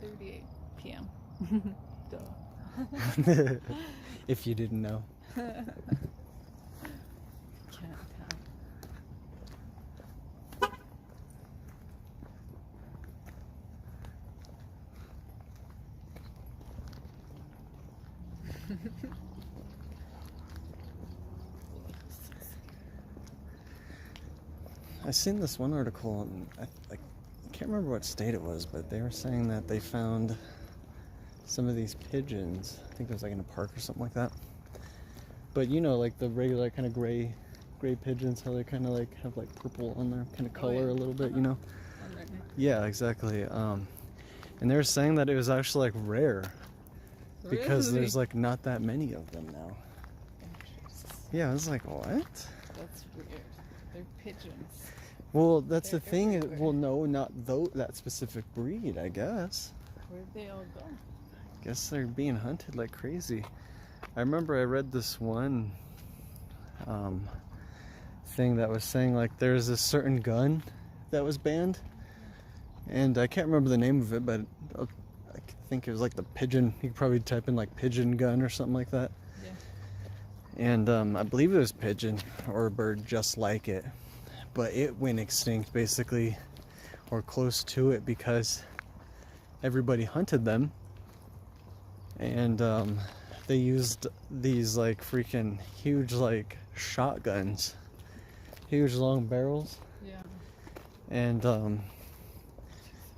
8:38 p.m. Duh. If you didn't know. Can't tell. I seen this one article, and I can't remember what state it was, but they were saying that they found some of these pigeons. I think it was like in a park or something like that. But you know, like the regular kind of gray pigeons, how they kind of like have like purple on their kind of color a little bit, you know? Yeah, exactly. And they were saying that it was actually like rare because there's like not that many of them now. Yeah, I was like, what? That's weird. They're pigeons. Well, that's They're the thing. everywhere. Well, no, not that specific breed, I guess. Where'd they all go? Guess they're being hunted like crazy. I remember I read this one thing that was saying like there's a certain gun that was banned, and I can't remember the name of it, but I think it was like the pigeon. You could probably type in like pigeon gun or something like that. Yeah. And I believe it was pigeon or a bird just like it, but it went extinct basically, or close to it, because everybody hunted them, and they used these like freaking huge like shotguns, huge long barrels. Yeah. And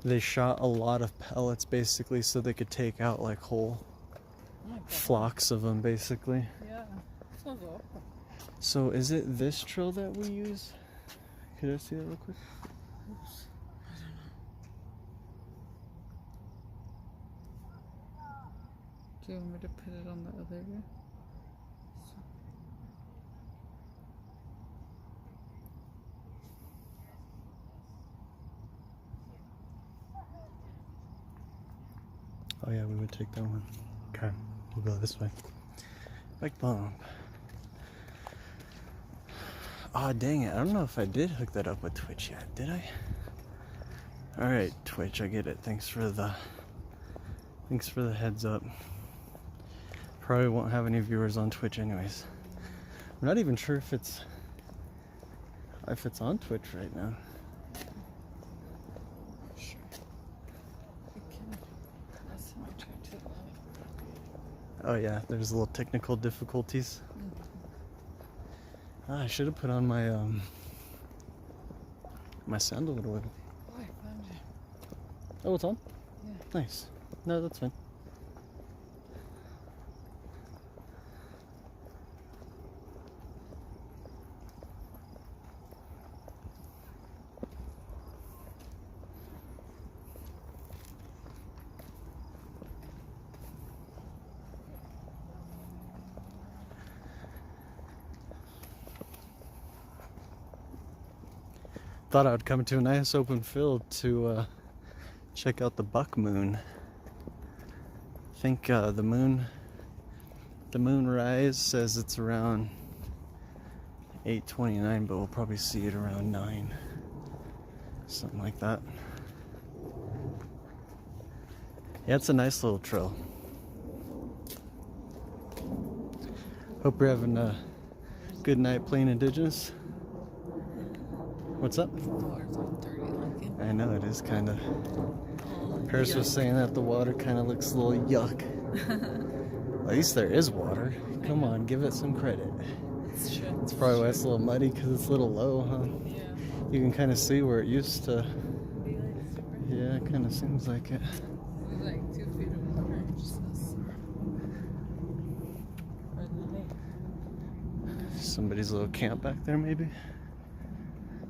they shot a lot of pellets basically so they could take out like whole flocks of them basically. Yeah. Sounds awful. So is it this trail that we use? Could I see that real quick? Oops. I don't know. Do you want me to put it on the other way? Oh yeah, we would take that one. Okay, we'll go this way. Bike bump. Ah, dang it. I don't know if I did hook that up with Twitch yet, did I? Alright, Twitch, I get it. Thanks for the heads up. Probably won't have any viewers on Twitch anyways. I'm not even sure if it's on Twitch right now. Sure. We can. Last time I tried to live. Oh yeah, there's little technical difficulties. I should have put on my my sound a little bit. Oh, I found it. Oh, it's on? Yeah. Nice. No, that's fine. Thought I would come to a nice open field to check out the buck moon. I think the moon rise says it's around 8:29, but we'll probably see it around 9, something like that. Yeah, it's a nice little trail. Hope you're having a good night playing Indigenous. What's up? The water's all dirty looking. I know it is kind of. Oh, Paris was saying that the water kind of looks a little yuck. At least there is water. Come on, give it some credit. It's true. It's probably why it's a little muddy, because it's a little low, huh? Yeah. You can kind of see where it used to. Be like super. Yeah, it kind of seems like it. There's like 2 feet of water. Just this. Or the lake. Somebody's little camp back there, maybe?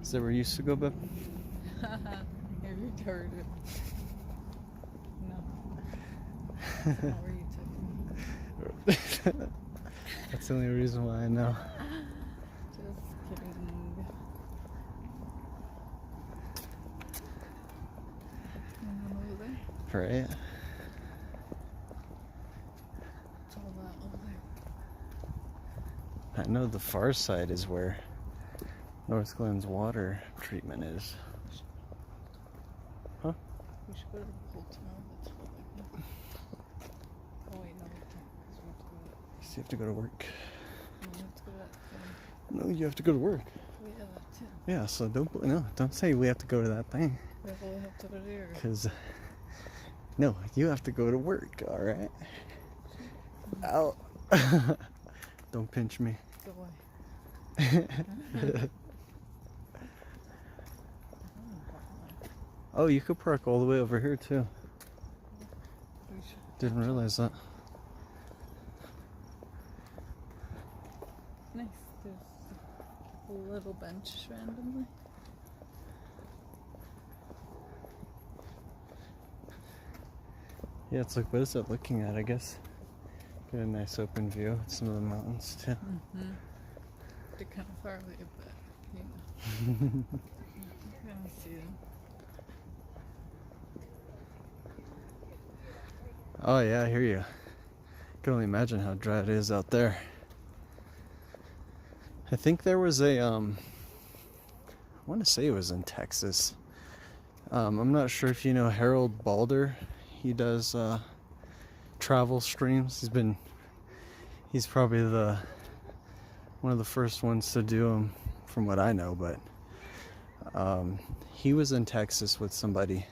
Is that where you used to go, babe? You're retarded. No. That's not where you took me. That's the only reason why I know. Just kidding. Anyone over there? Right? It's all that over there. I know the far side is where North Glen's water treatment is. Huh? We should go to the pool tomorrow. That's all you have to go to work. We have to go to that thing. No, you have to go to work. We have that too. Yeah, so don't say we have to go to that thing. We have to go there. Because, no, you have to go to work, alright? Ow. Don't pinch me. Go away. Oh, you could park all the way over here too. We should. Didn't realize that. Nice. There's a little bench randomly. Yeah, it's like, what is it looking at, I guess? Get a nice open view of some of the mountains too. Mm-hmm. They're kind of far away, but you know. You can see them. Oh yeah, I hear you. I can only imagine how dry it is out there. I think there was a, I want to say it was in Texas. I'm not sure if you know Harold Balder. He does travel streams. He's probably one of the first ones to do them, from what I know. But he was in Texas with somebody,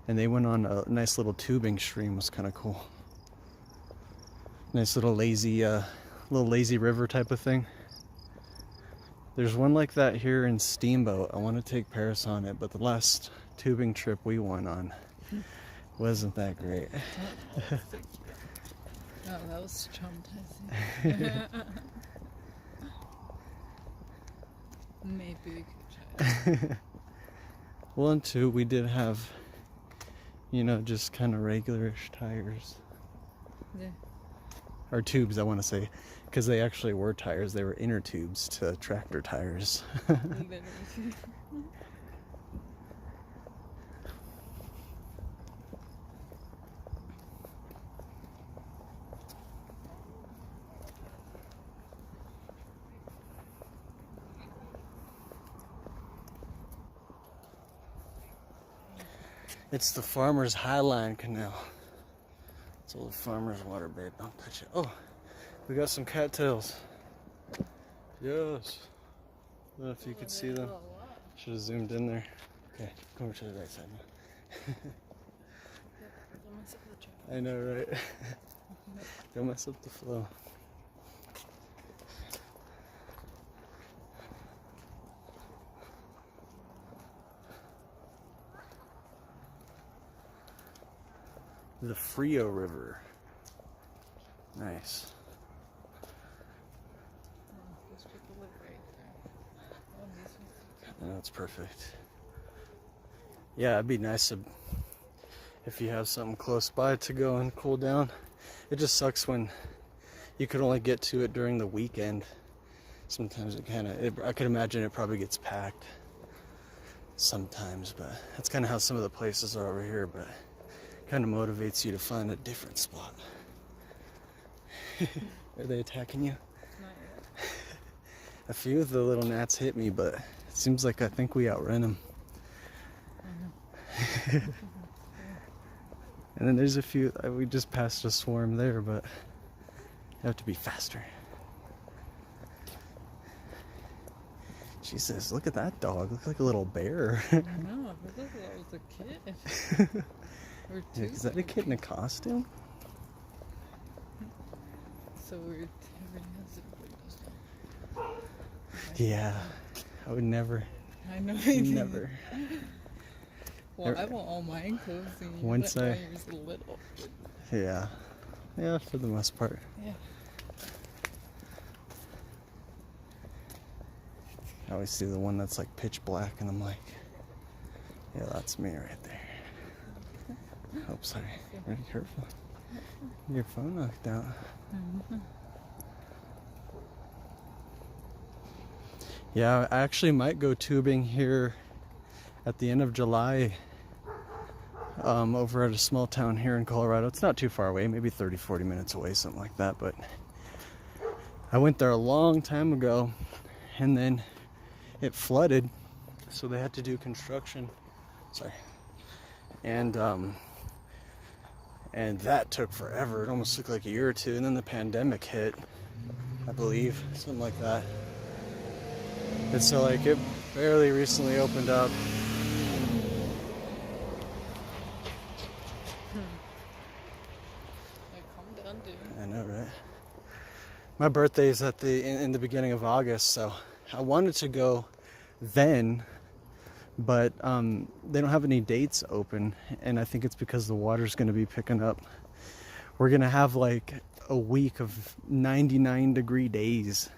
and they went on a nice little tubing stream. It was kind of cool. Nice little lazy river type of thing. There's one like that here in Steamboat. I want to take Paris on it, but the last tubing trip we went on wasn't that great. Oh, that was traumatizing. Maybe we could try it. Well, and two, we did have, just kind of regularish tires. Yeah. Or tubes, I want to say. Because they actually were tires. They were inner tubes to tractor tires. Literally. It's the Farmer's Highline Canal. It's all the farmer's water, babe. Don't touch it. Oh, we got some cattails. Yes. I don't know if you could see them. Should have zoomed in there. Okay, go over to the right side now. I know, right? Don't mess up the flow. The Frio River. Nice. Those people live right there. Oh, these ones. I know, it's perfect. Yeah, it'd be nice if you have something close by to go and cool down. It just sucks when you could only get to it during the weekend. Sometimes I could imagine it probably gets packed sometimes, but that's kind of how some of the places are over here, but kind of motivates you to find a different spot. Are they attacking you? Not yet. A few of the little gnats hit me, but it seems like I think we outran them. And then there's a few, we just passed a swarm there, but you have to be faster. Jesus, look at that dog. Looks like a little bear. I know, I thought that was a kid. Or two. Is that a kid in a costume? So weird. Everybody has it, everybody does not. Yeah, I would never. I know. Never. Well, I want all mine closed. Once I- was little. Yeah. Yeah, for the most part. Yeah. I always see the one that's like pitch black, and I'm like, yeah, that's me right there. Oh, sorry. Very careful. Your phone knocked out. Mm-hmm. Yeah, I actually might go tubing here at the end of July over at a small town here in Colorado. It's not too far away, maybe 30-40 minutes away, something like that. But I went there a long time ago, and then it flooded, so they had to do construction. Sorry. And And that took forever. It almost took like a year or two, and then the pandemic hit, I believe, something like that. And so like it barely recently opened up. Like, calm down, dude. I know, right? My birthday's at in the beginning of August, so I wanted to go then, but they don't have any dates open, and I think it's because the water's going to be picking up. We're going to have like a week of 99-degree days,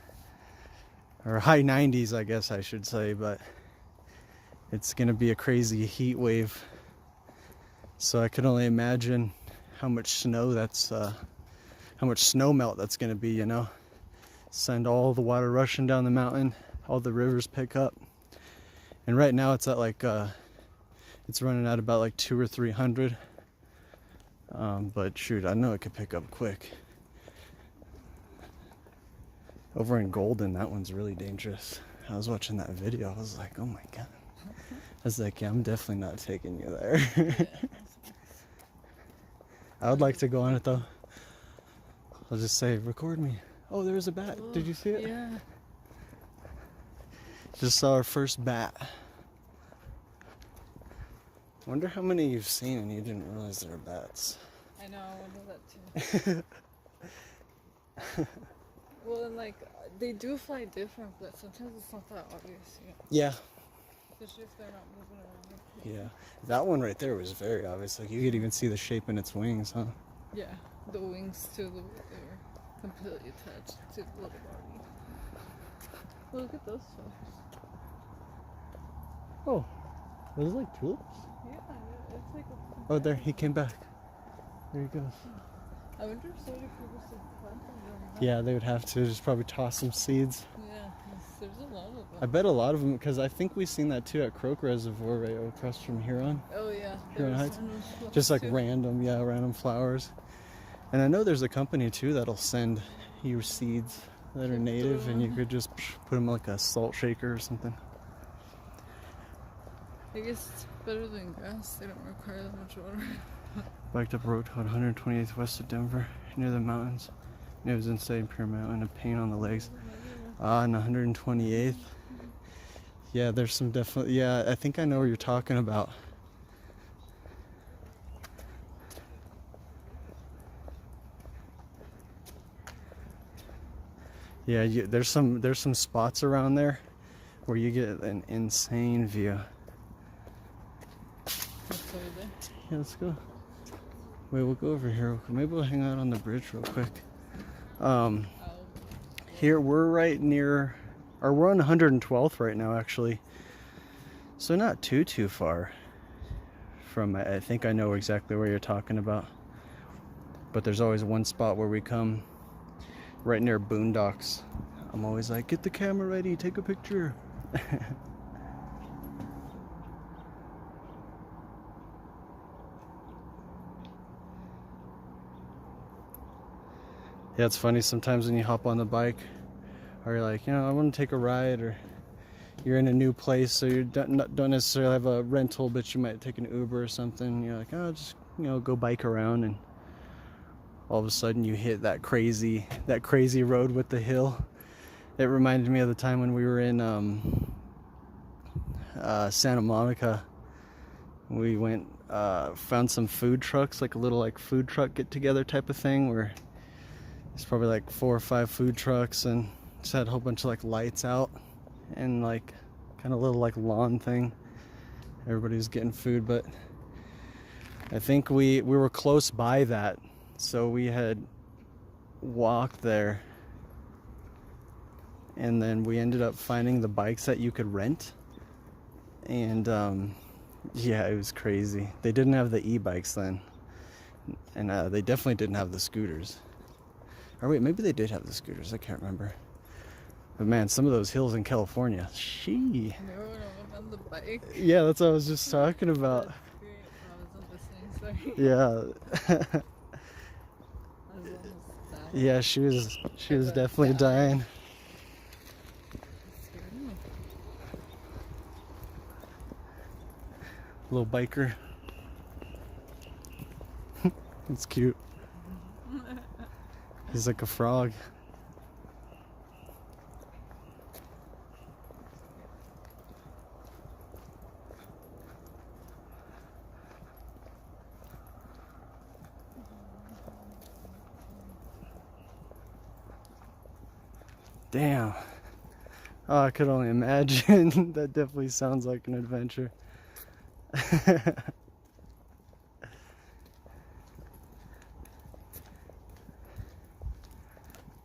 or high 90s, I guess I should say, but it's going to be a crazy heat wave. So I can only imagine how much snow how much snow melt that's going to be, you know. Send all the water rushing down the mountain, all the rivers pick up. And right now it's at like, it's running at about like 200 or 300. But shoot, I know it could pick up quick. Over in Golden, that one's really dangerous. I was watching that video, I was like, oh my God. I was like, yeah, I'm definitely not taking you there. I would like to go on it though. I'll just say, record me. Oh, there was a bat. Did you see it? Yeah. Just saw our first bat. Wonder how many you've seen and you didn't realize there were bats. I know, I wonder that too. Well, and like, they do fly different, but sometimes it's not that obvious, you know? Yeah. Especially if they're not moving around. Yeah. That one right there was very obvious. Like, you could even see the shape in its wings, huh? Yeah, the wings too, they're completely attached to the little body. Look at those flowers. Oh, those are like tulips? Yeah, it's like a... Oh, there, he came back. There he goes. I wonder if somebody could just plant them or not. Yeah, they would have to just probably toss some seeds. Yeah, there's a lot of them. I bet a lot of them, because I think we've seen that too at Croak Reservoir right across from Huron. Oh yeah. Huron there's Heights. random flowers Just like too. random flowers. And I know there's a company too that'll send you seeds that are native, and you could just put them in like a salt shaker or something. I guess it's better than grass. They don't require that much water. Biked up road called 128th west of Denver, near the mountains. It was inside Pure Mountain, a pain on the legs. On 128th. Yeah, there's some definitely. Yeah, I think I know what you're talking about. Yeah, there's some spots around there where you get an insane view. Let's go there. Yeah, let's go. Wait, we'll go over here. Maybe we'll hang out on the bridge real quick. Here we're right near, or we're on 112th right now, actually. So not too far from. I think I know exactly where you're talking about. But there's always one spot where we come, right near Boondocks. I'm always like, get the camera ready, take a picture. Yeah, it's funny sometimes when you hop on the bike, or you're like, you know, I want to take a ride, or you're in a new place, so you don't necessarily have a rental, but you might take an Uber or something. You're like, oh, just, you know, go bike around, and all of a sudden you hit that crazy road with the hill. It reminded me of the time when we were in Santa Monica. We went, found some food trucks, like a little like food truck get together type of thing, where there's probably like 4 or 5 food trucks, and just had a whole bunch of like lights out and like kind of little like lawn thing. Everybody was getting food, but I think we were close by that, so we had walked there, and then we ended up finding the bikes that you could rent, and yeah, it was crazy. They didn't have the e-bikes then, and they definitely didn't have the scooters. Or wait, maybe they did have the scooters, I can't remember. But man, some of those hills in California, Remember when I went on the bike? yeah, that's what I was just talking about. That's great. I wasn't listening, sorry. Yeah. I was almost dying. Yeah, she was definitely dying. Scared me. Little biker. It's cute. He's like a frog. Damn. Oh, I could only imagine. That definitely sounds like an adventure.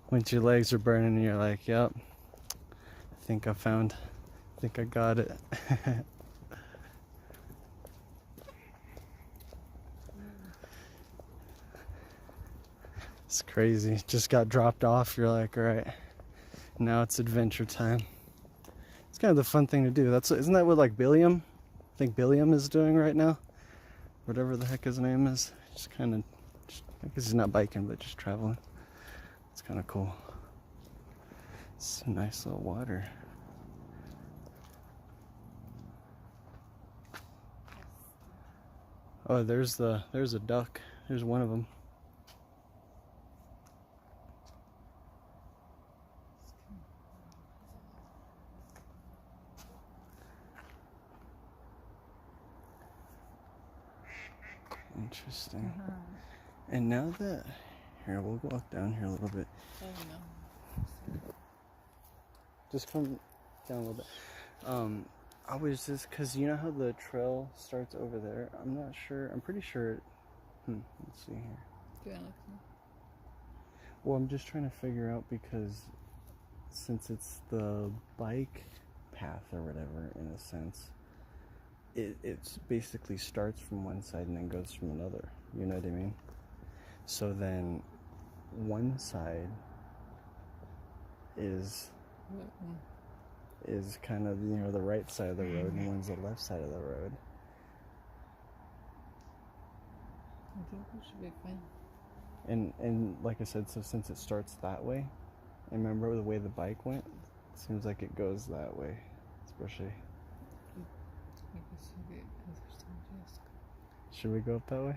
Once your legs are burning and you're like, yep, I think I got it. It's crazy. Just got dropped off. You're like, all right, now it's adventure time. It's kind of the fun thing to do. Isn't that what like Billiam? I think Billiam is doing right now. Whatever the heck his name is. Just kind of, I guess he's not biking, but just traveling. It's kind of cool. It's a nice little water. Oh, there's a duck. There's one of them. Interesting. And now that, here, we'll walk down here a little bit. Oh no. Just come down a little bit. I was just, cause you know how the trail starts over there? I'm not sure, I'm pretty sure, let's see here. Do you want to look? Well, I'm just trying to figure out because since it's the bike path or whatever, in a sense, it's basically starts from one side and then goes from another. You know what I mean? So then one side is kind of, you know, the right side of the road, and one's the left side of the road. I think we should be fine. And like I said, so since it starts that way, and remember the way the bike went, it seems like it goes that way, especially. Should we go up that way?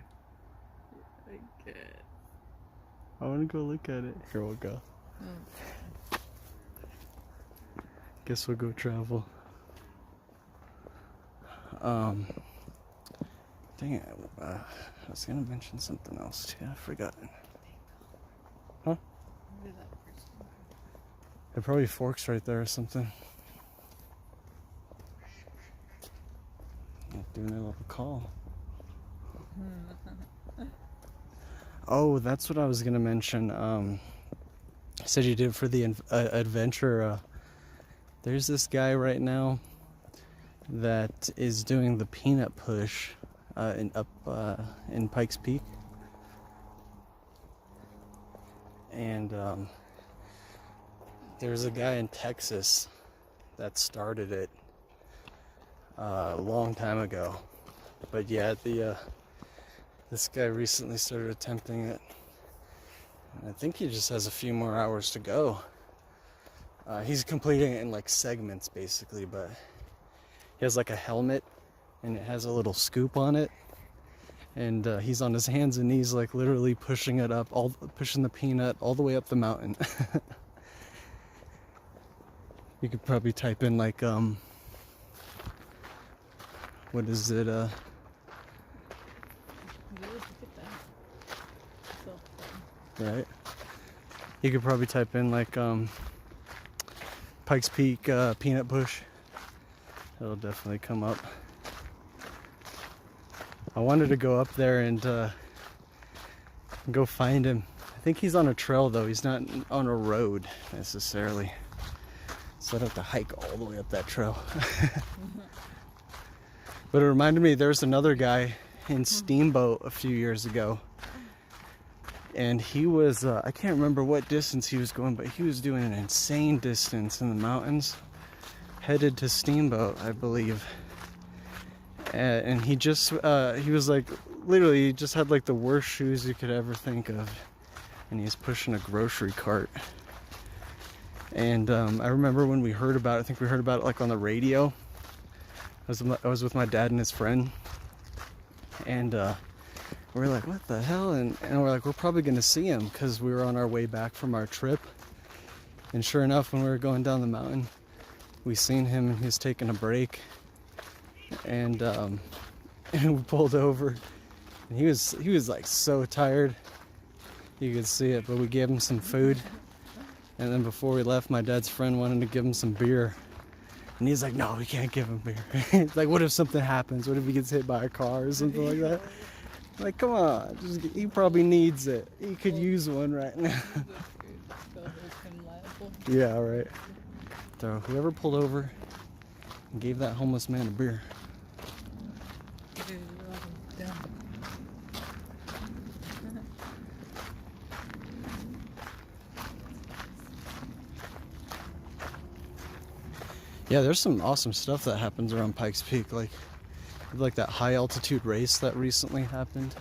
I guess. I want to go look at it. Here, we'll go. Guess we'll go travel. Dang it. I was going to mention something else too. I forgot. Huh? There probably forks right there or something. Doing a little call. Oh, that's what I was gonna mention. I said you did for the adventure. There's this guy right now that is doing the peanut push in Pikes Peak, and there's a guy in Texas that started it a long time ago. But yeah, this guy recently started attempting it. And I think he just has a few more hours to go. He's completing it in like segments basically, but he has like a helmet and it has a little scoop on it. And he's on his hands and knees, like literally pushing it up, pushing the peanut all the way up the mountain. You could probably type in like, what is it, right? You could probably type in like Pikes Peak peanut push. It'll definitely come up. I wanted to go up there and go find him. I think he's on a trail though. He's not on a road necessarily. So I'd have to hike all the way up that trail. But it reminded me, there's another guy in Steamboat a few years ago. And he was, I can't remember what distance he was going, but he was doing an insane distance in the mountains, headed to Steamboat, I believe. And he just, he was like, literally, he just had like the worst shoes you could ever think of. And he's pushing a grocery cart. And I remember when we heard about it, I think we heard about it like on the radio. I was with my dad and his friend. And We're like, what the hell? And we're like, we're probably gonna see him because we were on our way back from our trip. And sure enough, when we were going down the mountain, we seen him and he was taking a break. And and we pulled over. And he was like so tired. You could see it, but we gave him some food. And then before we left, my dad's friend wanted to give him some beer. And he's like, no, we can't give him beer. It's like, what if something happens? What if he gets hit by a car or something like that? Like, come on, he probably needs it. He could use one right now. Yeah, right. So whoever pulled over and gave that homeless man a beer. Yeah, there's some awesome stuff that happens around Pikes Peak, like that high altitude race that recently happened.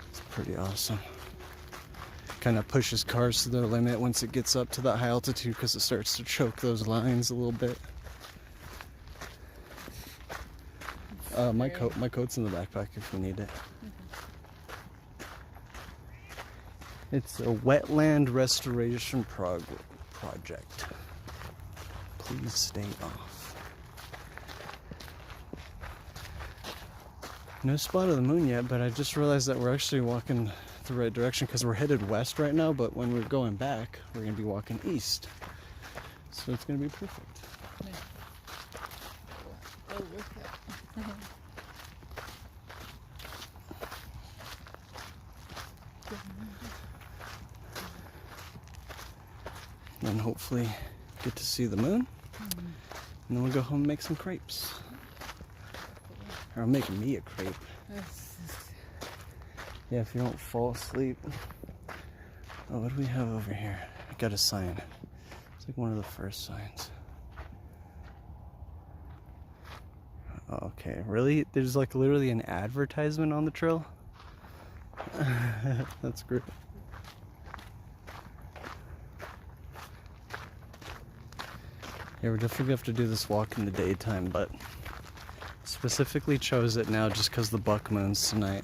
It's pretty awesome. Kind of pushes cars to their limit once it gets up to that high altitude because it starts to choke those lines a little bit. My coat's in the backpack if you need it. It's a wetland restoration project. Please stay off. No spot of the moon yet, but I just realized that we're actually walking the right direction because we're headed west right now, but when we're going back, we're going to be walking east. So it's going to be perfect. Yeah. Oh, look at And hopefully get to see the moon. And then we'll go home and make some crepes. Or I'll make me a crepe. Yeah, if you don't fall asleep. Oh, what do we have over here? I got a sign. It's like one of the first signs. Oh, okay, really? There's like literally an advertisement on the trail? That's great. Yeah, we're definitely gonna have to do this walk in the daytime, but specifically chose it now just because the buck moon's tonight.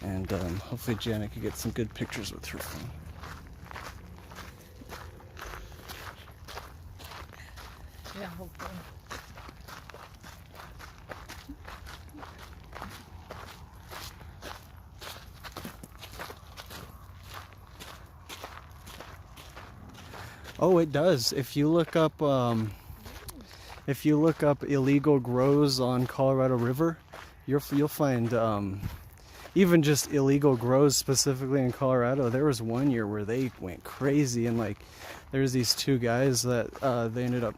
And hopefully Janet can get some good pictures with her phone. Yeah, hopefully. Oh, it does. If you look up illegal grows on Colorado River, you'll find even just illegal grows specifically in Colorado. There was one year where they went crazy, and like there's these two guys that they ended up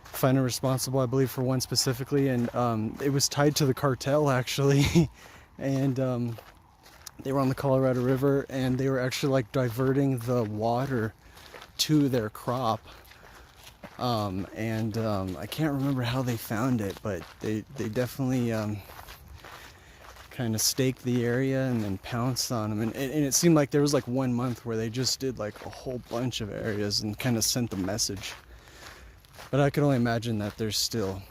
finding responsible, I believe, for one specifically, and it was tied to the cartel actually. And they were on the Colorado River, and they were actually like diverting the water to their crop. I can't remember how they found it, but they definitely kind of staked the area and then pounced on them. And it seemed like there was like 1 month where they just did like a whole bunch of areas and kind of sent the message. But I can only imagine that there's still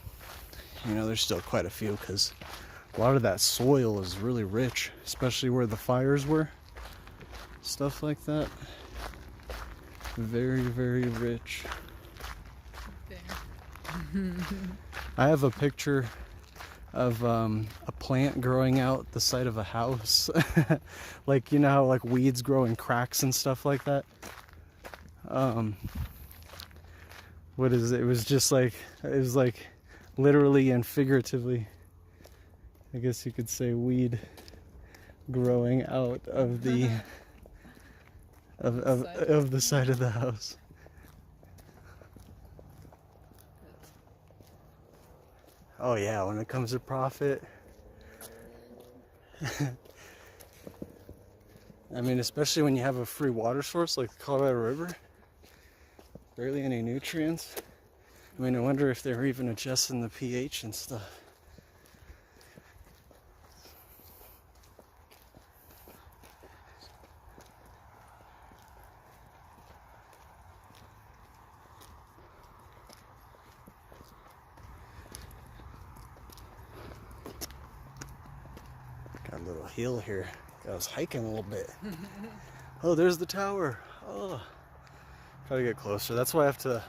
quite a few, because a lot of that soil is really rich, especially where the fires were. Stuff like that. Very, very rich. I have a picture of a plant growing out the side of a house. Like, you know how like weeds grow in cracks and stuff like that? What is it? It was like literally and figuratively, I guess you could say, weed growing out of the of the side of the house. Oh yeah, when it comes to profit. I mean, especially when you have a free water source like the Colorado River. Barely any nutrients. I mean, I wonder if they're even adjusting the pH and stuff. little hill here. I was hiking a little bit. Oh, there's the tower. Oh, try to get closer. That's why I have to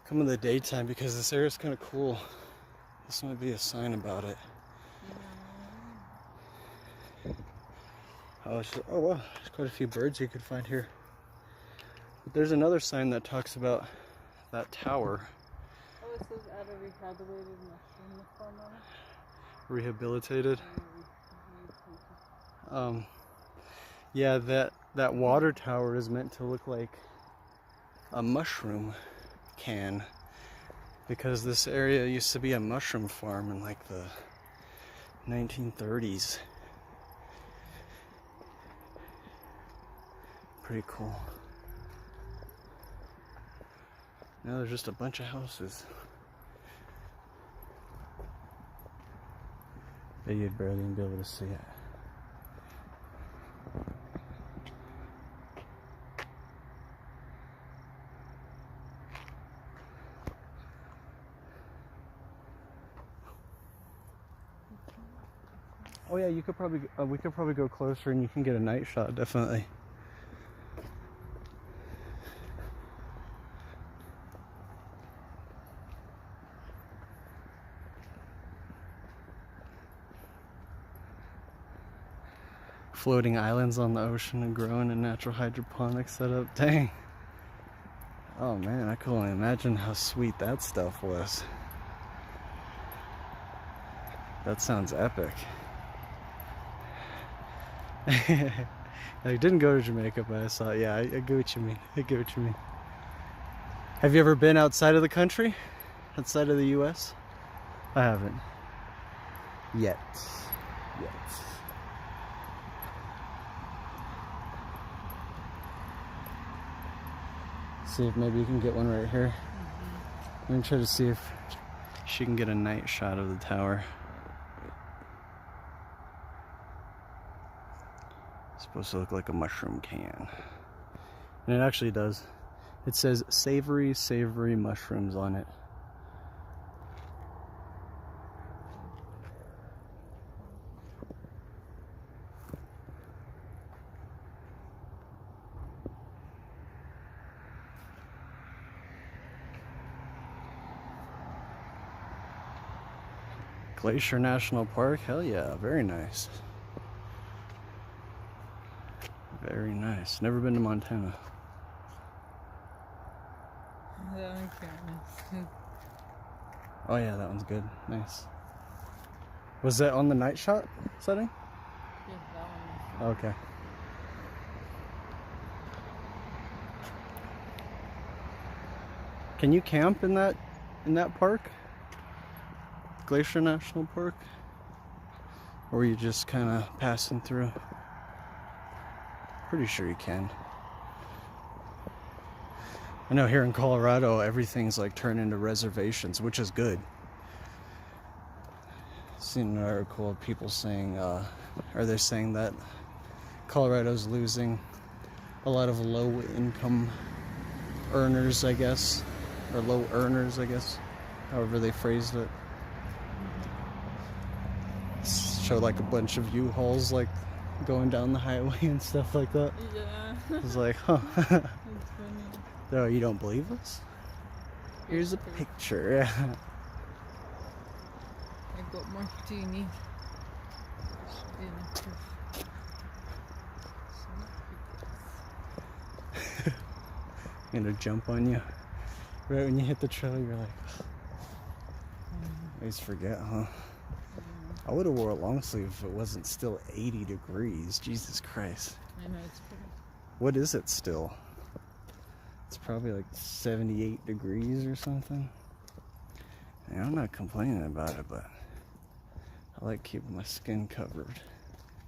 come in the daytime, because this area is kind of cool. This might be a sign about it. Oh, oh wow, there's quite a few birds you could find here. But there's another sign that talks about that tower. Oh, it says at a rehabilitated mushroom farm on it. Rehabilitated. Yeah, that water tower is meant to look like a mushroom can, because this area used to be a mushroom farm in like the 1930s. Pretty cool. Now there's just a bunch of houses. But you'd barely even be able to see it. Oh yeah, you could probably we could probably go closer and you can get a night shot, definitely. Floating islands on the ocean and growing in natural hydroponic setup. Dang. Oh man, I can only imagine how sweet that stuff was. That sounds epic. I didn't go to Jamaica, but I saw it. Yeah, I get what you mean. I get what you mean. Have you ever been outside of the country? Outside of the US? I haven't. Yet. See if maybe you can get one right here. I'm gonna try to see if she can get a night shot of the tower. It's supposed to look like a mushroom can. And it actually does. It says Savory, savory mushrooms on it. Glacier National Park, hell yeah, very nice. Very nice. Never been to Montana. That one's nice. Oh yeah, that one's good. Nice. Was that on the night shot setting? Yeah, that one. Okay. Can you camp in that park? Glacier National Park? Or are you just kind of passing through? Pretty sure you can. I know here in Colorado everything's like turned into reservations, which is good. Seen an article of people saying, they're saying that Colorado's losing a lot of low income earners, I guess, or low earners, I guess, however they phrased it. Show like a bunch of U-Hauls like going down the highway and stuff like that. Yeah. It's like, huh. It's funny. Oh, you don't believe us? Here's a picture. I got more. Do you need? Should be enough. I'm gonna jump on you. Right when you hit the trail, you're like, I always forget, huh? I would have wore a long sleeve if it wasn't still 80 degrees. Jesus Christ. I know, it's pretty. What is it still? It's probably like 78 degrees or something. And I'm not complaining about it, but I like keeping my skin covered.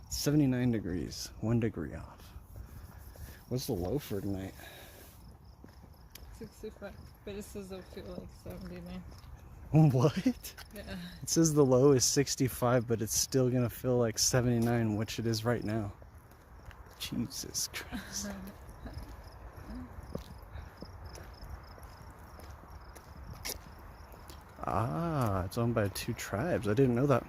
It's 79 degrees, 1 degree off. What's the low for tonight? 65. But it says it'll feel like 79. What? Yeah. It says the low is 65, but it's still gonna feel like 79, which it is right now. Jesus Christ. Ah, it's owned by 2 tribes. I didn't know that.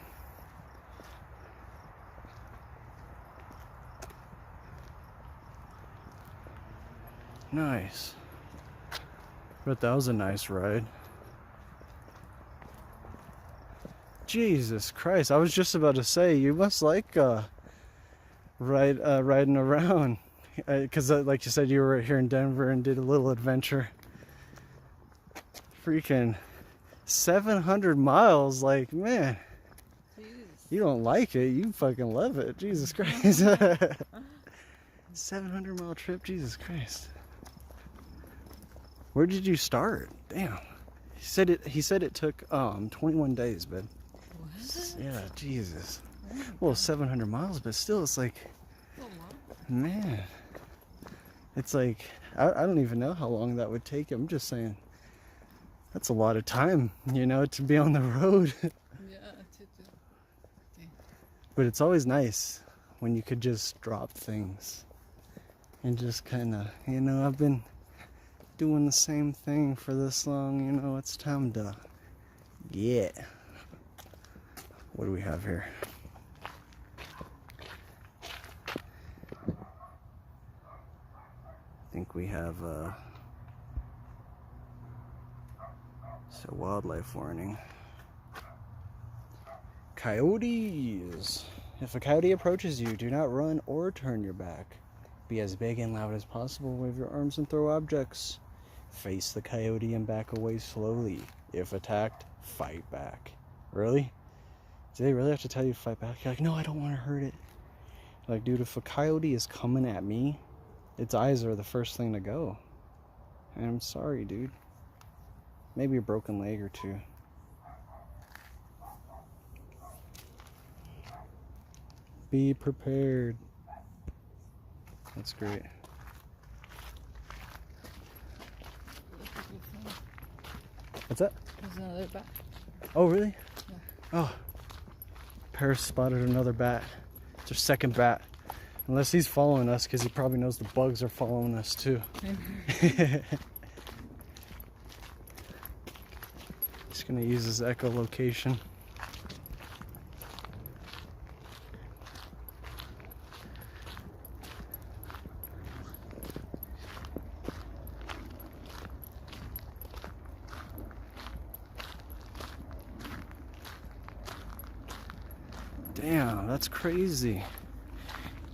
Nice. But that was a nice ride. Jesus Christ, I was just about to say, you must like riding around. Because like you said, you were here in Denver and did a little adventure. Freaking 700 miles, like, man. Jeez. You don't like it, you fucking love it. Jesus Christ. 700-mile trip, Jesus Christ. Where did you start? Damn. He said it took 21 days, but What? yeah, Jesus. Well, 700 miles, but still, it's like, man, it's like, I don't even know how long that would take. I'm just saying, that's a lot of time, you know, to be on the road. Yeah, But it's always nice when you could just drop things and just kind of, you know, I've been doing the same thing for this long, you know, it's time to, yeah. What do we have here? I think we have it's a wildlife warning. Coyotes. If a coyote approaches you, do not run or turn your back. Be as big and loud as possible. Wave your arms and throw objects. Face the coyote and back away slowly. If attacked, fight back. Really? Do they really have to tell you to fight back? You're like, no, I don't want to hurt it. Like, dude, if a coyote is coming at me, its eyes are the first thing to go. And I'm sorry, dude. Maybe a broken leg or two. Be prepared. That's great. What's that? There's another bat. Oh, really? Yeah. Oh. Paris spotted another bat. It's our second bat. Unless he's following us, because he probably knows the bugs are following us too. Just gonna use his echolocation. Damn, that's crazy.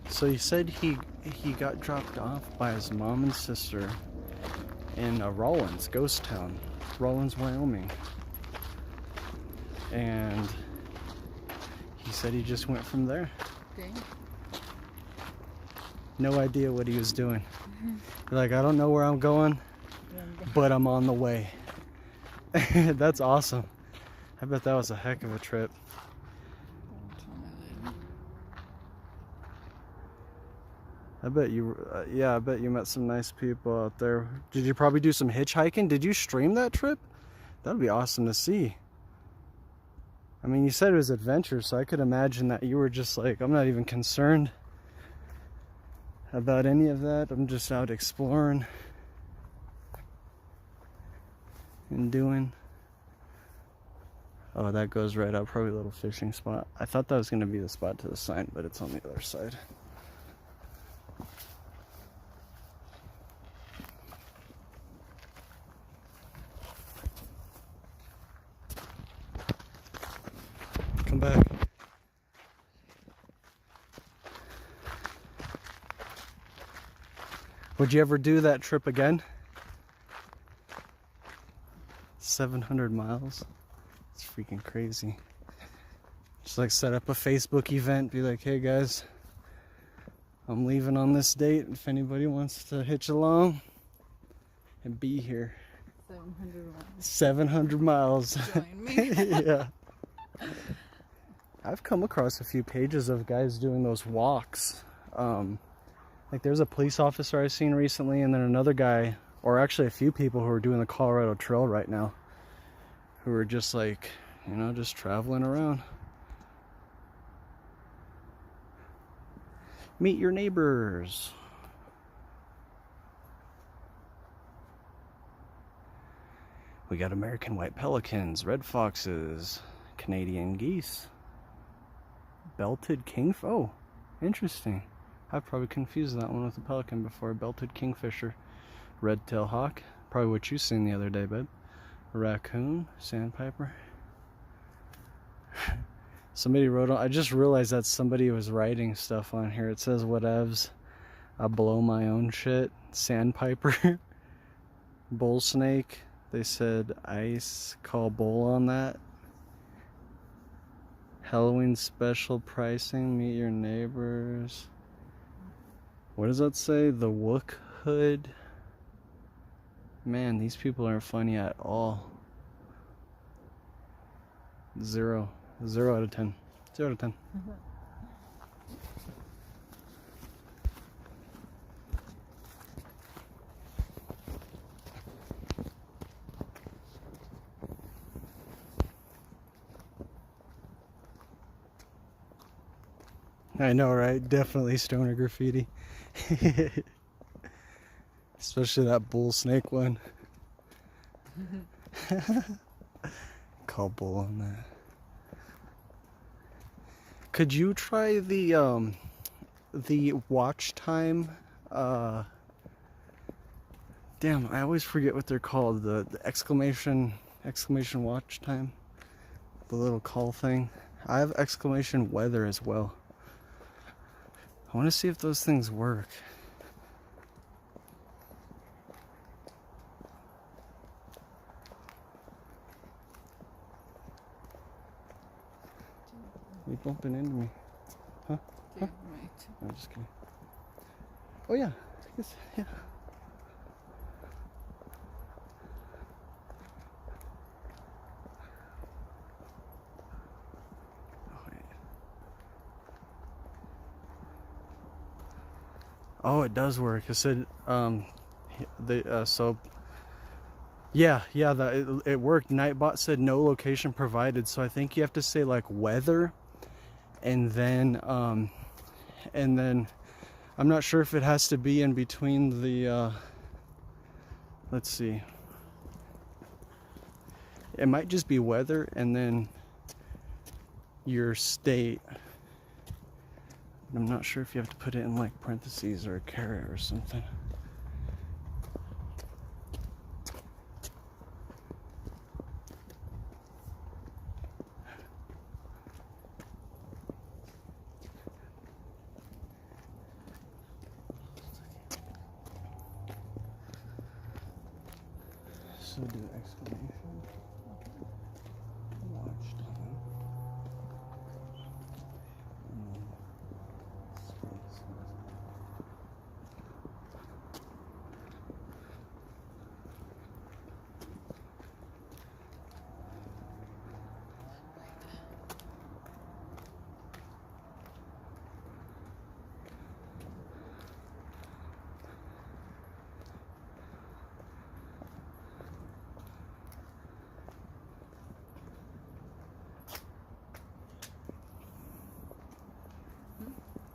So he said he got dropped off by his mom and sister in Rawlins, ghost town, Rawlins, Wyoming. And he said he just went from there. Dang. No idea what he was doing. Like, I don't know where I'm going, but I'm on the way. That's awesome. I bet that was a heck of a trip. I bet you, yeah, I bet you met some nice people out there. Did you probably do some hitchhiking? Did you stream that trip? That'd be awesome to see. I mean, you said it was adventure, so I could imagine that you were just like, I'm not even concerned about any of that. I'm just out exploring and doing. Oh, that goes right up. Probably a little fishing spot. I thought that was going to be the spot to the sign, but it's on the other side. Come back. Would you ever do that trip again? 700 miles? It's freaking crazy. Just like set up a Facebook event, be like, hey guys, I'm leaving on this date. If anybody wants to hitch along and be here. 700 miles. 700 miles. Join me. Yeah. I've come across a few pages of guys doing those walks. Like there's a police officer I've seen recently, and then another guy, or actually a few people who are doing the Colorado Trail right now, who are just like, you know, just traveling around. Meet your neighbors. We got American white pelicans, red foxes, Canadian geese, belted kingfisher. Oh, interesting. I've probably confused that one with a pelican before. Belted kingfisher. Red-tailed hawk. Probably what you seen the other day, babe. A raccoon. Sandpiper. Somebody wrote on... I just realized that somebody was writing stuff on here. It says, whatevs. I blow my own shit. Sandpiper. Bull snake. They said ice. Call bull on that. Halloween special pricing. Meet your neighbors. What does that say? The Wook Hood. Man, these people aren't funny at all. 0. 0 out of 10. 0 out of 10. I know, right? Definitely stoner graffiti. Especially that bull snake one. Call bull on that. Could you try the watch time? Damn, I always forget what they're called. The exclamation watch time. The little call thing. I have exclamation weather as well. I want to see if those things work. You bumping into me? Huh? Huh? I'm just kidding. Oh yeah, I guess, yeah. Oh, it does work. It said, so, yeah, it worked. Nightbot said no location provided, so I think you have to say like weather, and then I'm not sure if it has to be in between the, let's see. It might just be weather and then your state. I'm not sure if you have to put it in like parentheses or a caret or something. So do exclamation. Watch time. Space.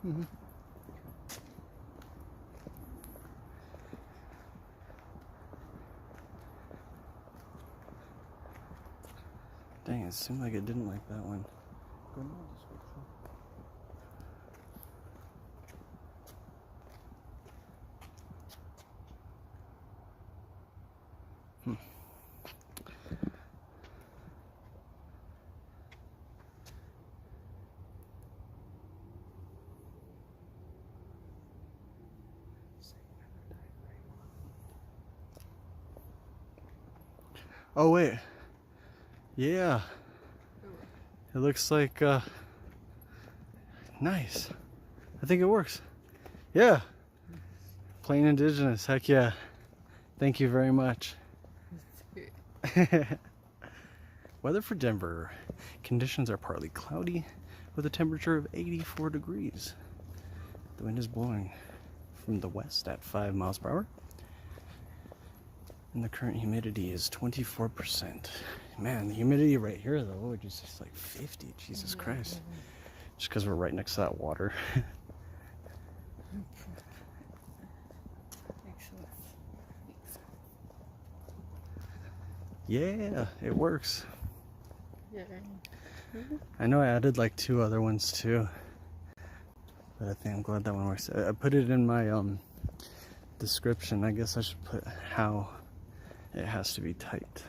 Mm-hmm. Dang, it seemed like it didn't like that one. Go to the description. Oh wait, yeah, it looks like nice. I think it works. Yeah, plain indigenous, heck yeah. Thank you very much. Weather for Denver. Conditions are partly cloudy with a temperature of 84 degrees. The wind is blowing from the west at 5 miles per hour. And the current humidity is 24%. Man, the humidity right here, though, is just like 50. Jesus Christ. Just because we're right next to that water. Yeah, it works. Yeah. I know I added like 2 other ones too. But I think I'm glad that one works. I put it in my description, I guess I should put how it has to be typed.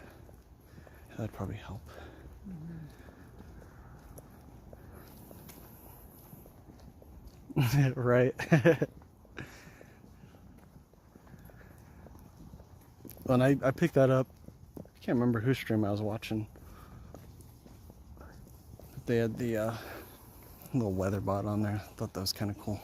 That'd probably help. Right. Well, and I picked that up. I can't remember whose stream I was watching. But they had the little weather bot on there. I thought that was kind of cool.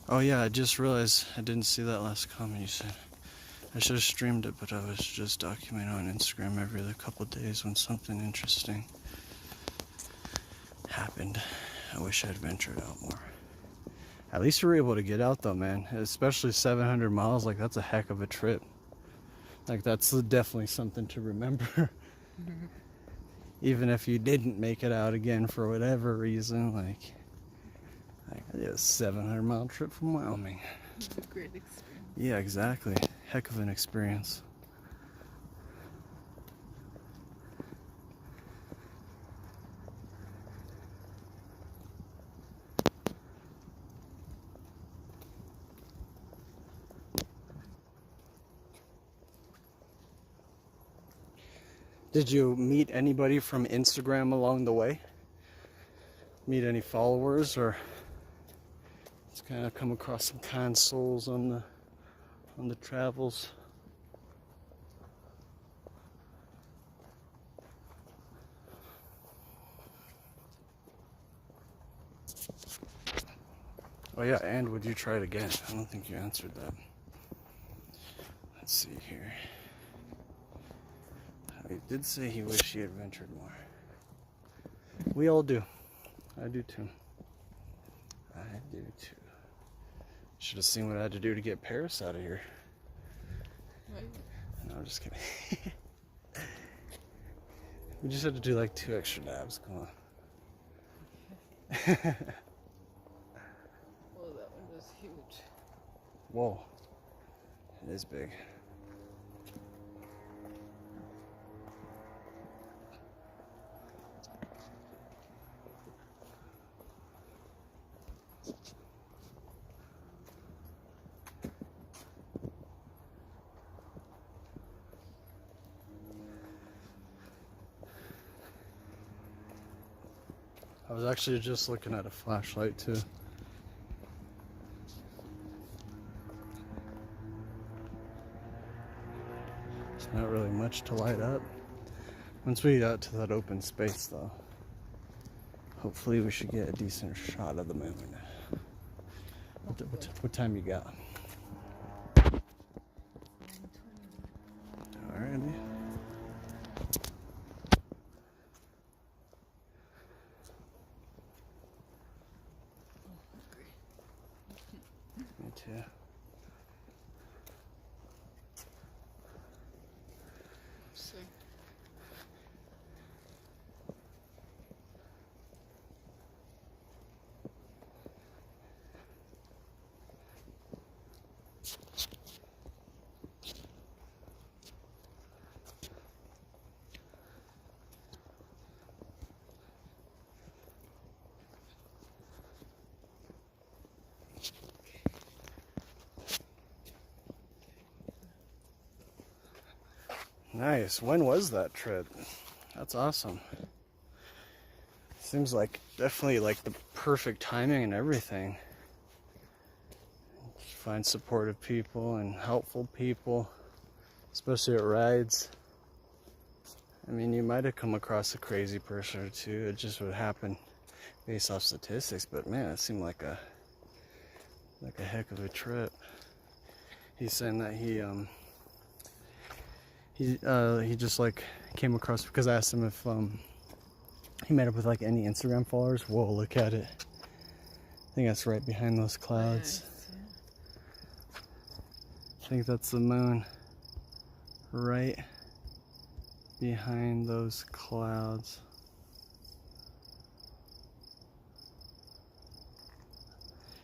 Oh yeah, I just realized I didn't see that last comment you said. I should have streamed it, but I was just documenting on Instagram every other couple of days when something interesting happened. I wish I'd ventured out more. At least we were able to get out though, man. Especially 700 miles, like that's a heck of a trip. Like that's definitely something to remember. Even if you didn't make it out again for whatever reason, like I did a 700-mile trip from Wyoming. It was a great experience. Yeah, exactly. Heck of an experience. Did you meet anybody from Instagram along the way? Meet any followers, or just kind of come across some kind souls on the travels? Oh yeah, and would you try it again? I don't think you answered that. Let's see here. He did say he wished he had ventured more. We all do. I do too. I do too. Should have seen what I had to do to get Paris out of here. Right. No, I'm just kidding. We just had to do like 2 extra dabs. Come on. Well, that one was huge. Whoa. It is big. I was actually just looking at a flashlight too. There's not really much to light up. Once we get out to that open space though, hopefully we should get a decent shot of the moon. What time you got? 9:20. Alrighty. Me too. So, Nice. When was that trip? That's awesome. Seems like definitely like the perfect timing and everything. Find supportive people and helpful people, especially at rides. I mean, you might have come across a crazy person or two. It just would happen based off statistics, but man, it seemed like a heck of a trip. He's saying that he just like came across, because I asked him if he met up with like any Instagram followers. Whoa, look at it. I think that's right behind those clouds. nice, yeah. I think that's the moon right behind those clouds.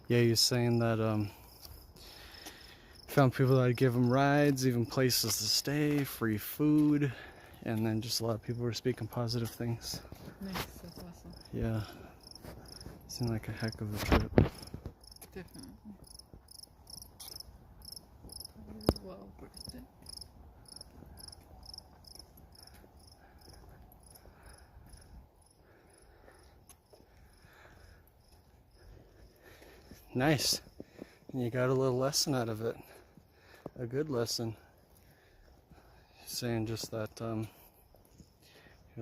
Yeah, he was saying that Found people that would give them rides, even places to stay, free food, and then just a lot of people were speaking positive things. Nice, that's awesome. Yeah. Seemed like a heck of a trip. Definitely. Probably well worth it. Nice. And you got a little lesson out of it. A good lesson. Saying just that you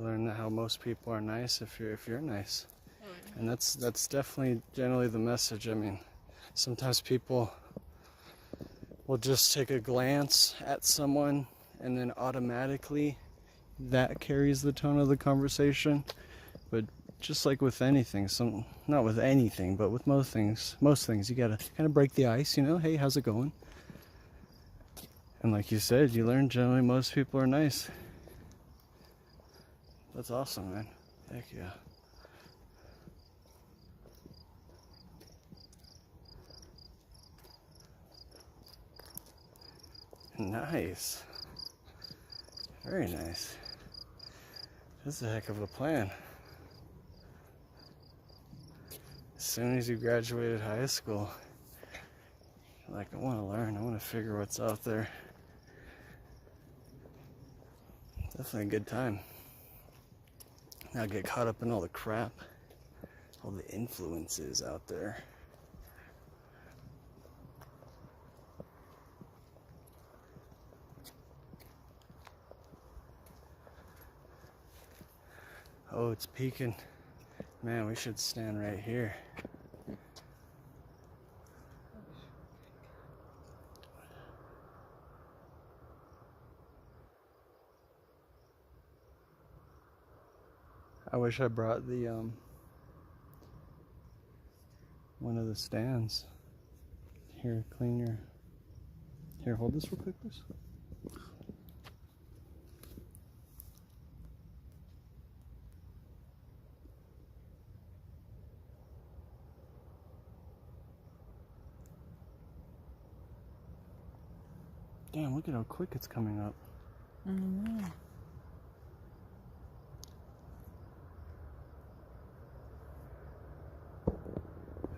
learn that how most people are nice if you're nice. Oh, yeah. And that's definitely generally the message. I mean, sometimes people will just take a glance at someone and then automatically that carries the tone of the conversation. But just like with anything, not with anything, but with most things, you gotta kind of break the ice, you know, hey, how's it going? And like you said, you learn generally most people are nice. That's awesome, man. Heck yeah. Nice. Very nice. This is a heck of a plan. As soon as you graduated high school, you're like, I want to learn, I want to figure what's out there. Definitely a good time. Not get caught up in all the crap, all the influences out there. Oh, it's peaking. Man, we should stand right here. I wish I brought the one of the stands. Here, clean your. Here, hold this real quick, please. Damn, look at how quick it's coming up. Mm-hmm.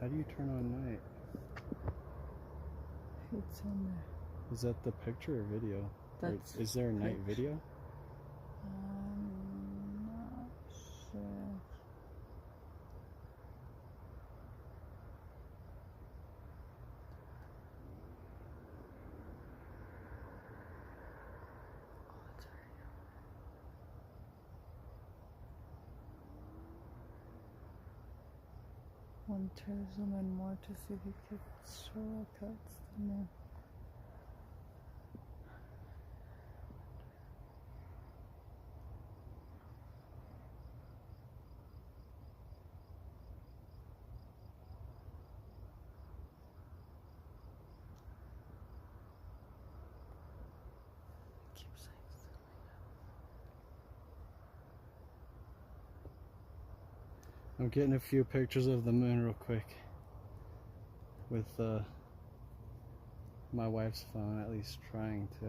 How do you turn on night? It's in there. Is that the picture or video? Or That's is there a night video? Not sure. Want to zoom in more to see if you could show like how it's the moon. Keep saying I'm getting a few pictures of the moon real quick with my wife's phone, at least trying to.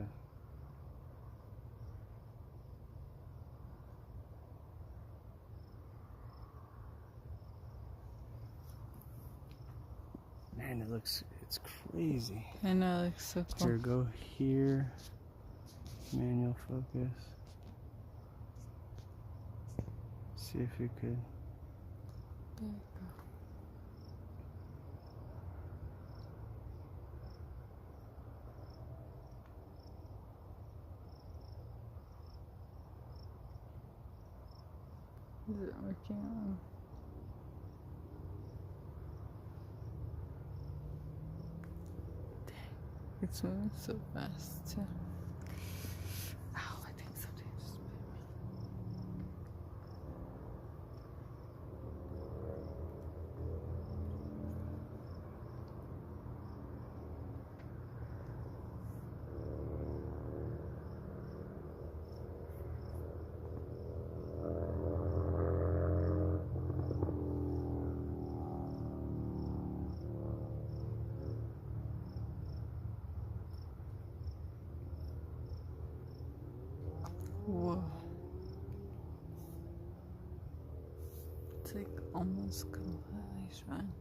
Man, it's crazy. I know, it looks so cool. Here, go here, manual focus. See if you could. There you go. Is it working on? Dang, it's moving so fast too. Ow, I think something just bit me. It's like almost completely shine.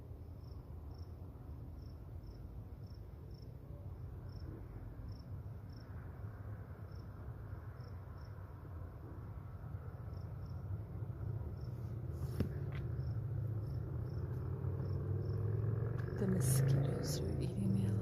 The mosquitoes are eating me alive.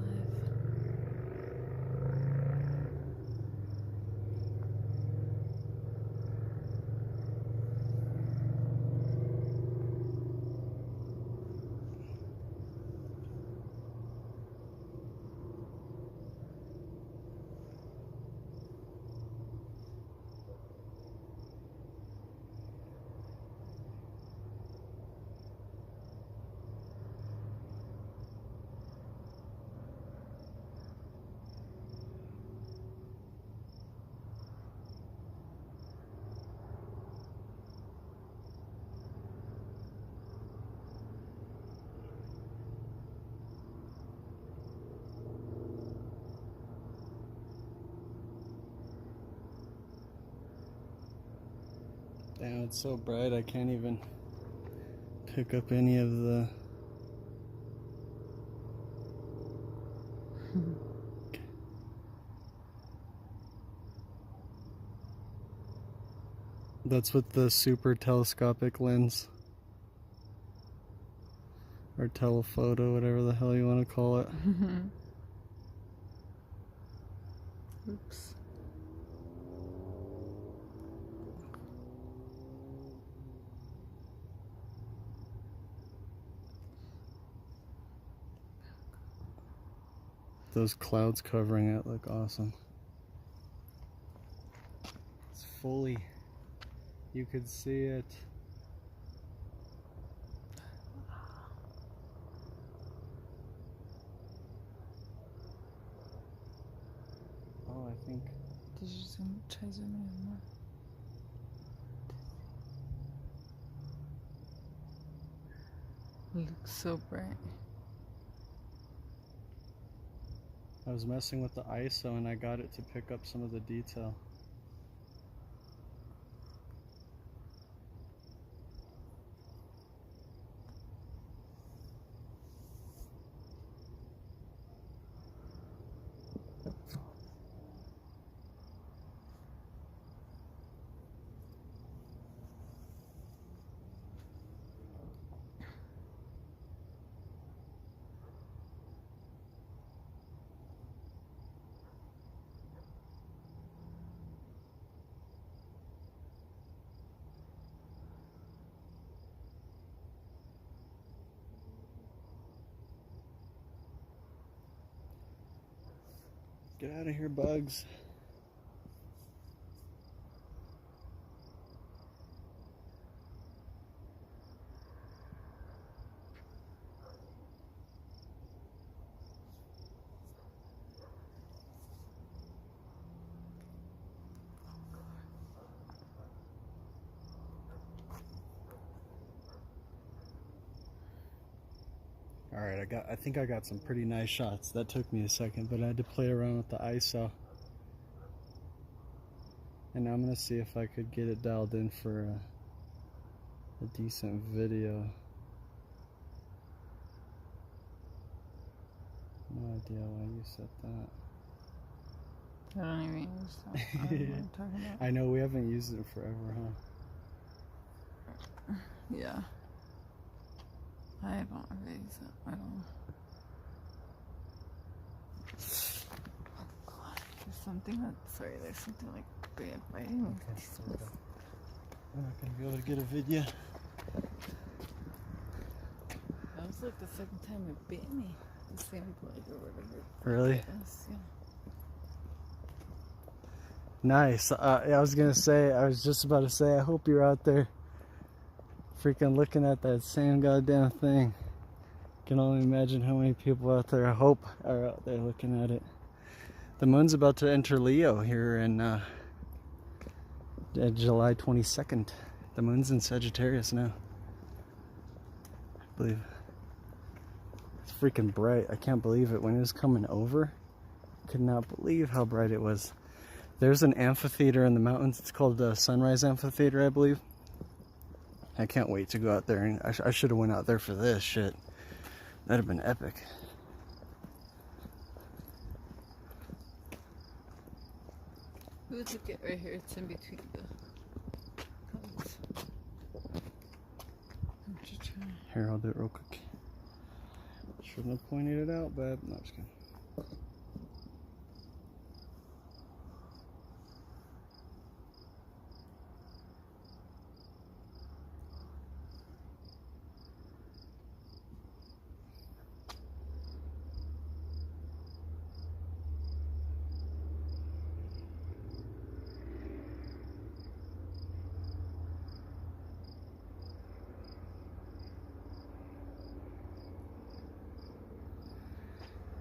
Damn, it's so bright I can't even pick up any of the... That's with the super telescopic lens. Or telephoto, whatever the hell you want to call it. Oops. Those clouds covering it look awesome. It's fully, you could see it. Oh, I think. Did you try zooming in more? It looks so bright. I was messing with the ISO and I got it to pick up some of the detail. Get out of here, bugs. Alright, I think I got some pretty nice shots. That took me a second, but I had to play around with the ISO. And now I'm gonna see if I could get it dialed in for a decent video. No idea why you said that. I don't even use that. I don't know what I'm talking about. I know, we haven't used it forever, huh? Yeah. I don't really use it. I don't know. Oh god. There's something there's something like biting me. Okay, so we're not gonna be able to get a video. That was like the second time it bit me. The same bug or whatever. Really? Yes, yeah. Nice. I was gonna say, I was just about to say, I hope you're out there freaking looking at that same goddamn thing. Can only imagine how many people out there, I hope, are out there looking at it. The moon's about to enter Leo here in July 22nd. The moon's in Sagittarius now, I believe. It's freaking bright. I can't believe it. When it was coming over, I could not believe how bright it was. There's an amphitheater in the mountains. It's called the Sunrise Amphitheater, I believe. I can't wait to go out there, and I should have went out there for this shit. That'd have been epic. Who took it right here? It's in between the cones. Here, I'll do it real quick. Shouldn't have pointed it out, but no, just kidding.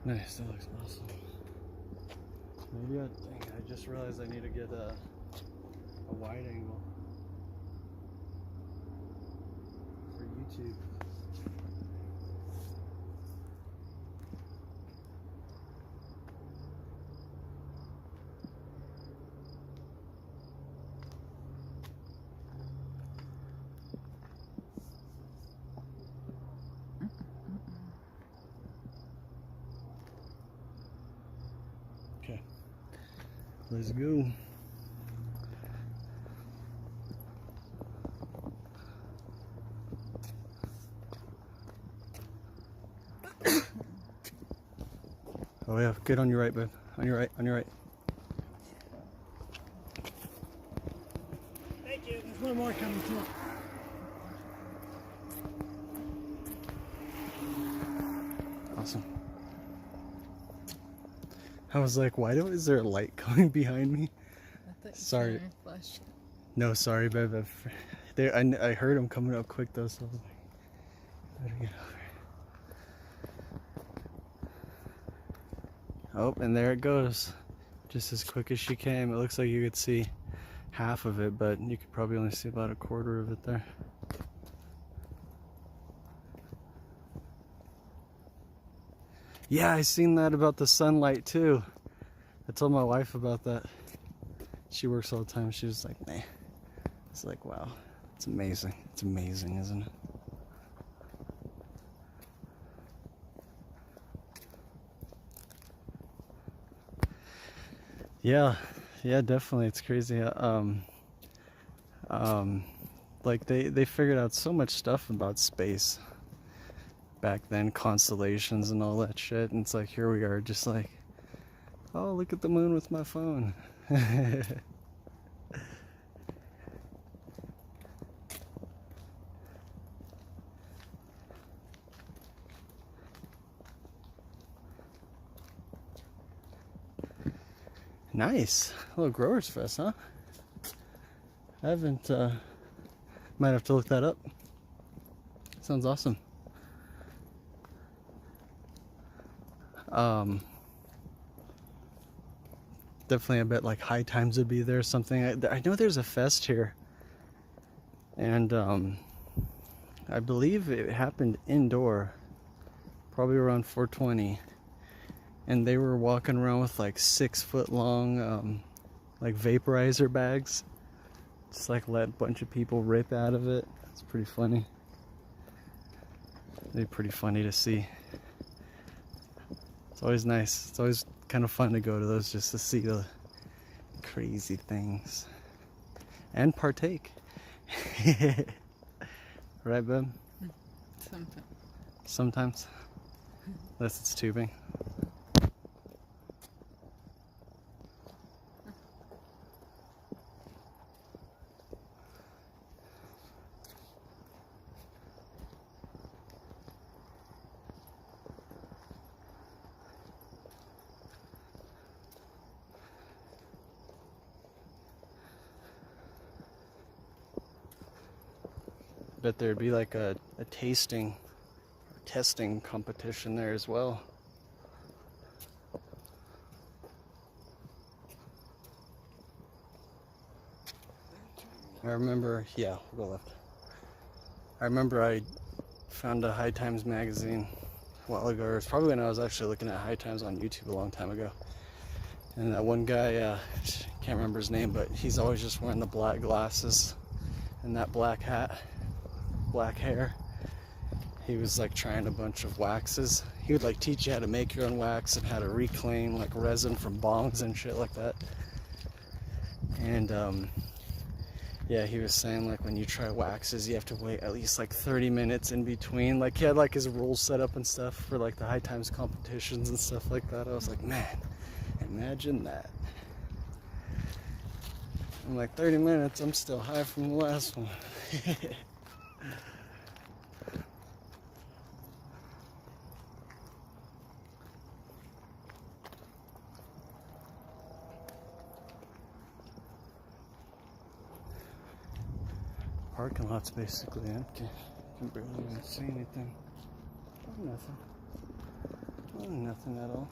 Nice, that looks awesome. Maybe I just realized I need to get a wide angle for YouTube. Okay, let's go. Oh yeah, get on your right, babe. On your right, on your right. Thank you. There's one more coming too. Awesome. I was like, is there a light coming behind me? Sorry. No, sorry, babe. I heard him coming up quick though, so I was like, better get over. Oh, and there it goes. Just as quick as she came. It looks like you could see half of it, but you could probably only see about a quarter of it there. Yeah, I seen that about the sunlight too. I told my wife about that. She works all the time. She was like, nah. It's like, wow. It's amazing. It's amazing, isn't it? Yeah, definitely. It's crazy. Like they figured out so much stuff about space back then, constellations and all that shit, and it's like here we are just like, oh, look at the moon with my phone. Nice. A little Growers Fest, huh? I haven't, might have to look that up. Sounds awesome. Definitely I bet like High Times would be there or something. I know there's a fest here. And, I believe it happened indoor. Probably around 420. And they were walking around with like 6-foot long like vaporizer bags, just like let a bunch of people rip out of it. It's pretty funny. They're pretty funny to see. It's always nice. It's always kind of fun to go to those just to see the crazy things and partake. Right, babe? Sometimes. Unless it's tubing. Bet there'd be like a tasting or testing competition there as well. I remember, yeah, we'll go left. I remember I found a High Times magazine a while ago. It was probably when I was actually looking at High Times on YouTube a long time ago. And that one guy, can't remember his name, but he's always just wearing the black glasses and that black hat. black hair. He was like trying a bunch of waxes. He would like teach you how to make your own wax and how to reclaim like resin from bongs and shit like that. And yeah, he was saying like when you try waxes, you have to wait at least like 30 minutes in between. Like he had like his rules set up and stuff for like the high times competitions and stuff like that. I was like, man, imagine that. I'm like, 30 minutes, I'm still high from the last one. Parking lot's basically empty. You can barely even see anything. Oh, nothing. Oh, nothing at all.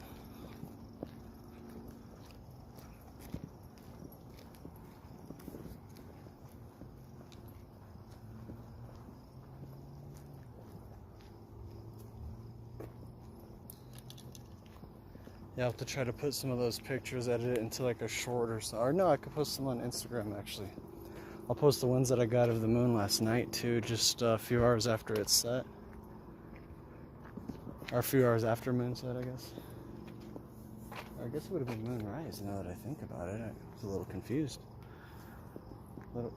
Yeah, I'll have to try to put some of those pictures, edit it into like a short or so. Or no, I could post them on Instagram actually. I'll post the ones that I got of the moon last night too, just a few hours after it's set. Or a few hours after moonset, I guess. Or I guess it would have been moonrise now that I think about it. I was a little confused.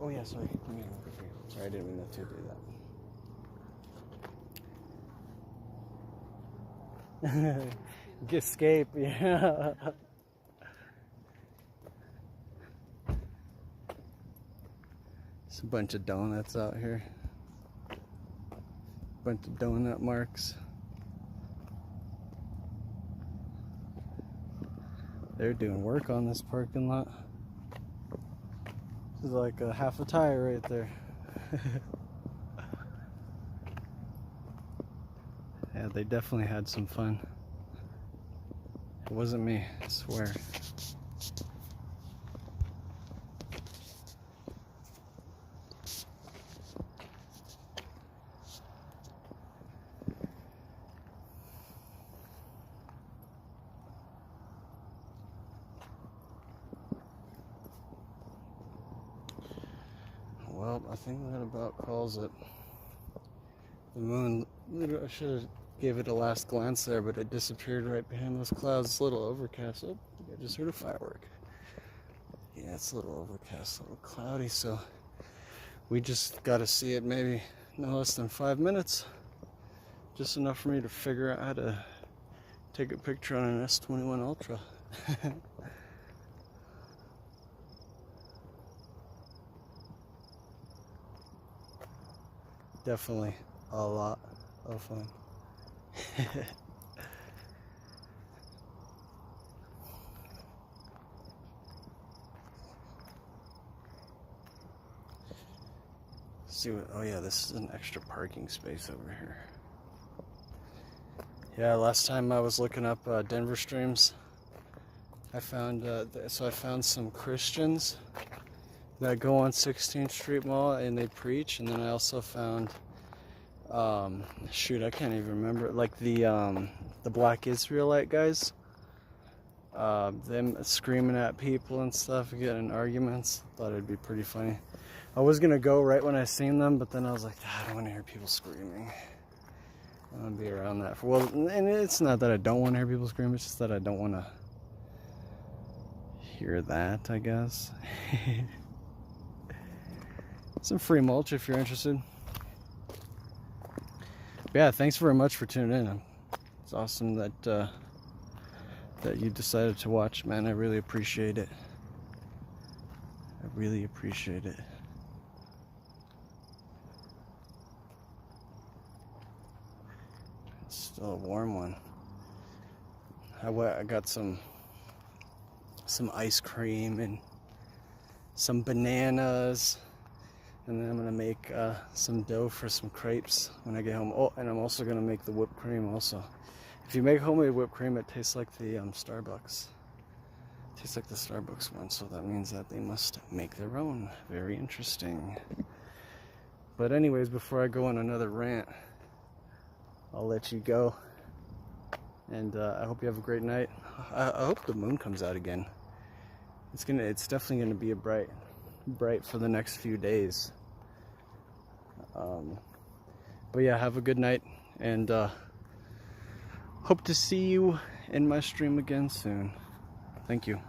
Oh yeah, sorry. Let me look over here. Sorry, I didn't mean to do that. Escape, yeah. There's a bunch of donuts out here. Bunch of donut marks. They're doing work on this parking lot. This is like a half a tire right there. Yeah, they definitely had some fun. It wasn't me, I swear. Well, I think that about calls it. The moon, I should have gave it a last glance there, but it disappeared right behind those clouds. It's a little overcast. Oh, I just heard a firework. Yeah, it's a little overcast, a little cloudy, so we just got to see it maybe no less than 5 minutes. Just enough for me to figure out how to take a picture on an S21 Ultra. Definitely a lot of fun. See what? Oh yeah, this is an extra parking space over here. Yeah, last time I was looking up Denver streams, I found I found some Christians that go on 16th Street Mall and they preach, and then I also found shoot, I can't even remember, like the Black Israelite guys, them screaming at people and stuff, getting in arguments. Thought it'd be pretty funny. I was gonna go right when I seen them, but then I was like, I don't want to hear people screaming. I want to be around that. Well, and it's not that I don't want to hear people scream, it's just that I don't want to hear that, I guess. Some free mulch if you're interested. But yeah, thanks very much for tuning in. It's awesome that that you decided to watch, man. I really appreciate it. I really appreciate it. It's still a warm one. I got some ice cream and some bananas, and then I'm gonna make some dough for some crepes when I get home. Oh, and I'm also gonna make the whipped cream also. If you make homemade whipped cream, it tastes like the Starbucks. It tastes like the Starbucks one, so that means that they must make their own. Very interesting. But anyways, before I go on another rant, I'll let you go. And I hope you have a great night. I hope the moon comes out again. It's definitely gonna be a bright for the next few days. But yeah, have a good night, and hope to see you in my stream again soon. Thank you.